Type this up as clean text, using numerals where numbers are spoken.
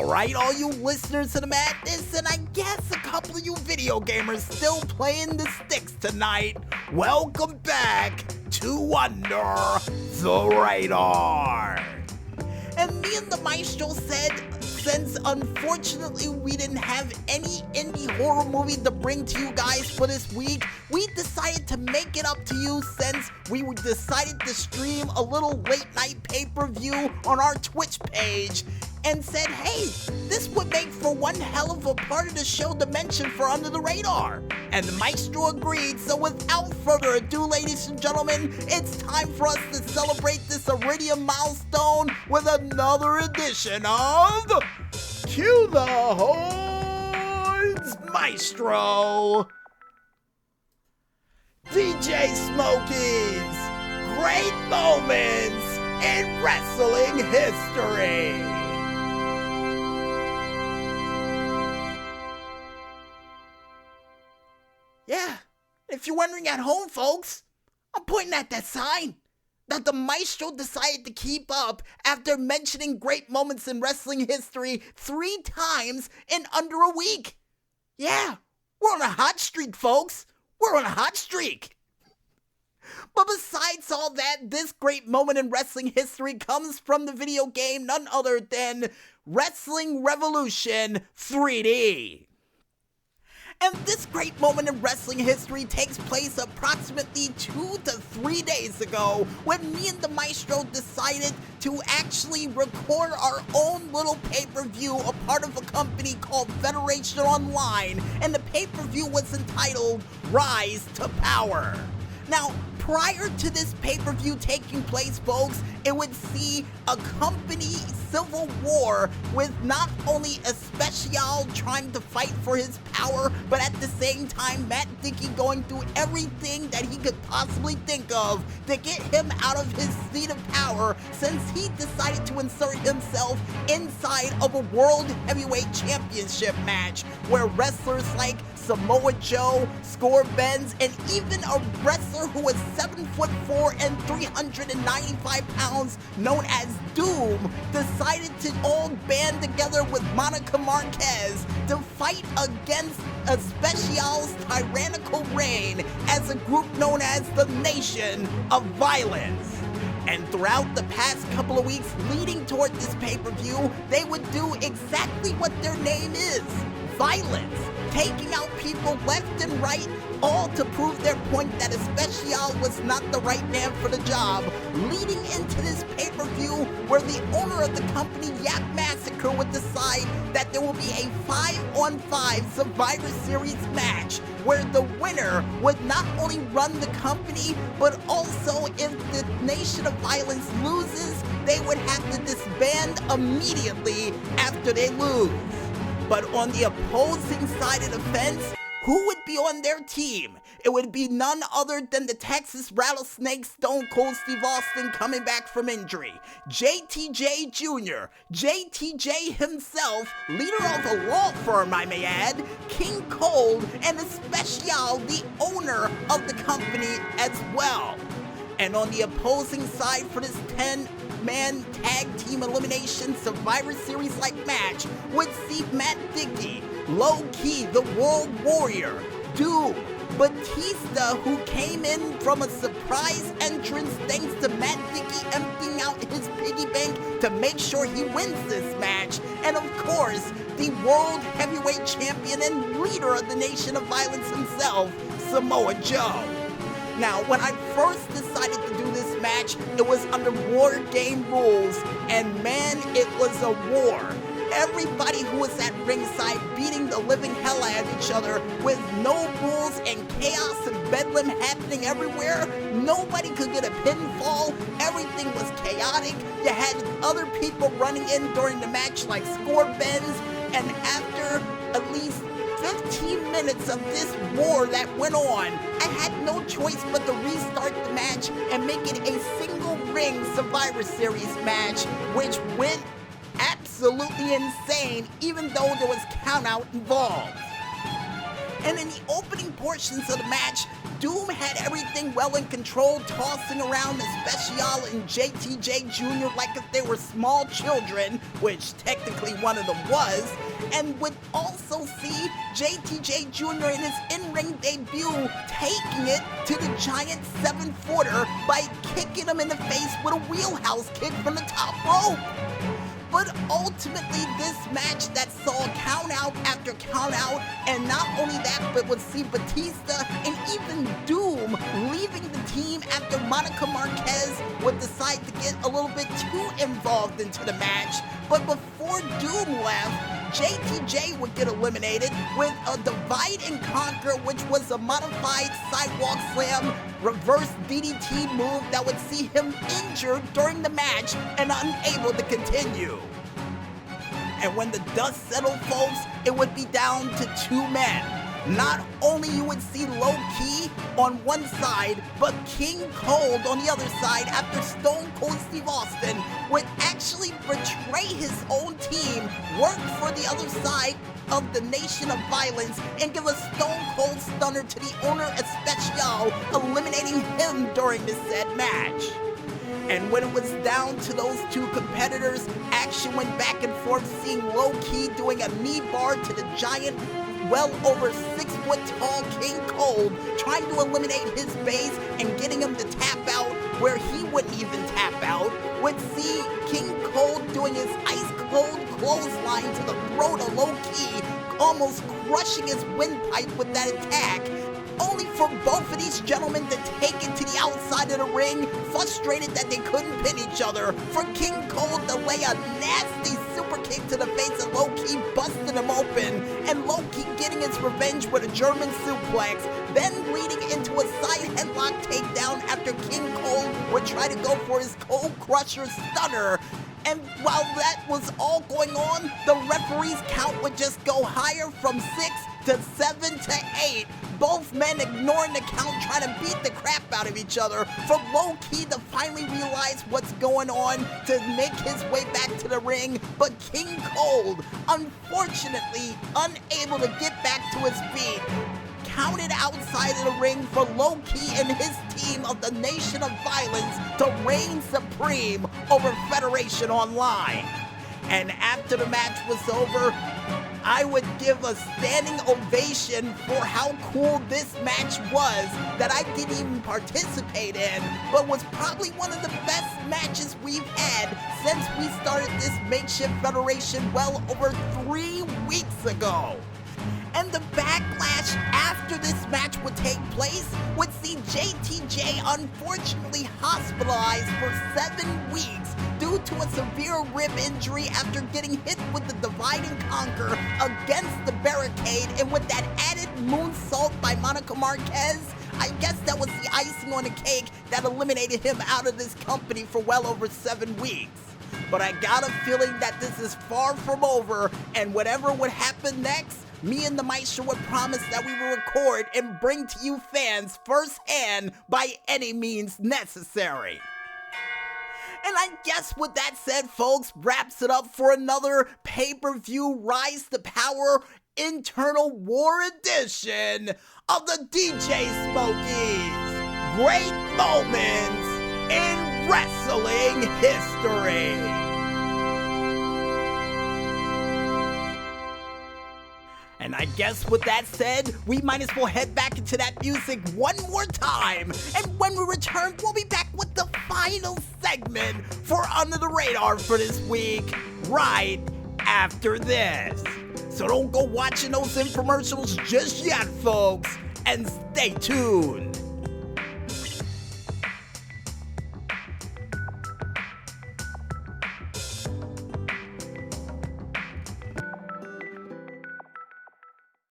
Alright, all you listeners to the madness, and I guess a couple of you video gamers still playing the sticks tonight, welcome back to Under the Radar. And me and the Maestro said, since unfortunately we didn't have any indie horror movie to bring to you guys for this week, we decided to make it up to you since we decided to stream a little late night pay-per-view on our Twitch page and said, hey, this would make for one hell of a part of the show to mention for Under the Radar. And the Maestro agreed, so without further ado, ladies and gentlemen, it's time for us to celebrate this Iridium milestone with another edition of Cue the Horns, Maestro. DJ Smokey's Great Moments in Wrestling History. Yeah, if you're wondering at home, folks, I'm pointing at that sign that the Maestro decided to keep up after mentioning great moments in wrestling history 3 times in under a week. Yeah, we're on a hot streak, folks. We're on a hot streak. But besides all that, this great moment in wrestling history comes from the video game none other than Wrestling Revolution 3D. And this great moment in wrestling history takes place approximately 2 to 3 days ago when me and the Maestro decided to actually record our own little pay-per-view, a part of a company called Federation Online, and the pay-per-view was entitled Rise to Power. Now, prior to this pay-per-view taking place, folks, it would see a company civil war with not only a special trying to fight for his power, but at the same time, Matt Dickey going through everything that he could possibly think of to get him out of his seat of power since he decided to insert himself inside of a World Heavyweight Championship match where wrestlers like Samoa Joe, Score Benz, and even a wrestler who was 7'4" and 395 pounds known as Doom decided to all band together with Monica Marquez to fight against a Special's tyrannical reign as a group known as the Nation of Violence. And throughout the past couple of weeks leading toward this pay-per-view, they would do exactly what their name is, violence, taking out people left and right, all to prove their point that a Special was not the right man for the job, leading into this pay-per-view where the owner of the company, Yap Massacre, would decide that there will be a 5-on-5 Survivor Series match where the winner would not only run the company, but also if the Nation of Violence loses, they would have to disband immediately after they lose. But on the opposing side of the fence, who would be on their team? It would be none other than the Texas Rattlesnake Stone Cold Steve Austin coming back from injury, JTJ Jr., JTJ himself, leader of a law firm I may add, King Cold, and Especial, the owner of the company as well. And on the opposing side for this 10-man tag team elimination Survivor Series-like match would see Matt Dickey, Low Key, the World Warrior, Doom, Batista, who came in from a surprise entrance thanks to Matt Dickey emptying out his piggy bank to make sure he wins this match, and of course, the World Heavyweight Champion and leader of the Nation of Violence himself, Samoa Joe. Now, when I first decided to do this match, it was under war game rules, and man, it was a war. Everybody who was at ringside beating the living hell out of each other with no rules and chaos and bedlam happening everywhere. Nobody could get a pinfall. Everything was chaotic. You had other people running in during the match like Score Benz, and after at least 15 minutes of this war that went on, I had no choice but to restart the match and make it a single ring Survivor Series match, which went absolutely insane even though there was count out involved. And in the opening portions of the match, Doom had everything well in control, tossing around Especial and JTJ Jr. like if they were small children, which technically one of them was, and would also see JTJ Jr. in his in-ring debut taking it to the giant 7-footer by kicking him in the face with a wheelhouse kick from the top rope. But ultimately, this match that saw count out after count out, and not only that, but would see Batista and even Doom leaving the team after Monica Marquez would decide to get a little bit too involved into the match. But before Doom left, JTJ would get eliminated with a divide and conquer, which was a modified sidewalk slam reverse DDT move that would see him injured during the match and unable to continue. And when the dust settled, folks, it would be down to two men. Not only you would see Low Ki on one side, but King Cold on the other side after Stone Cold Steve Austin would actually betray his own team, work for the other side of the Nation of Violence, and give a Stone Cold Stunner to the owner Especial, eliminating him during the said match. And when it was down to those two competitors, action went back and forth, seeing Low Ki doing a knee bar to the giant, well over 6-foot-tall King Cold, trying to eliminate his base and getting him to tap out where he wouldn't even tap out, would see King Cold doing his ice-cold clothesline to the throat of Low Ki, almost crushing his windpipe with that attack, only for both of these gentlemen to take it to the outside of the ring, frustrated that they couldn't pin each other, for King Cold to lay a nasty super kick to the face of Low Ki, busting him open, and Low Ki getting his revenge with a German suplex, then leading into a side headlock takedown after King Cold would try to go for his Cold Crusher Stunner. And while that was all going on, the referee's count would just go higher from 6 to 7 to 8. Both men ignoring the count, trying to beat the crap out of each other, for Low Ki to finally realize what's going on to make his way back to the ring. But King Cold, unfortunately, unable to get back to his feet, counted outside of the ring for Low Ki and his team of the Nation of Violence to reign supreme over Federation Online. And after the match was over, I would give a standing ovation for how cool this match was that I didn't even participate in, but was probably one of the best matches we've had since we started this makeshift federation well over 3 weeks ago. And the backlash after this match would take place would see JTJ unfortunately hospitalized for 7 weeks due to a severe rib injury after getting hit with the divide and conquer against the barricade, and with that added moonsault by Monica Marquez, I guess that was the icing on the cake that eliminated him out of this company for well over 7 weeks. But I got a feeling that this is far from over, and whatever would happen next, me and the Maestro would promise that we will record and bring to you fans firsthand by any means necessary. And I guess with that said, folks, wraps it up for another pay-per-view Rise to Power Internal War edition of the DJ Smokies. Great moments in wrestling history. And I guess with that said, we might as well head back into that music one more time. And when we return, we'll be back with the final segment for Under the Radar for this week, right after this. So don't go watching those infomercials just yet, folks, and stay tuned.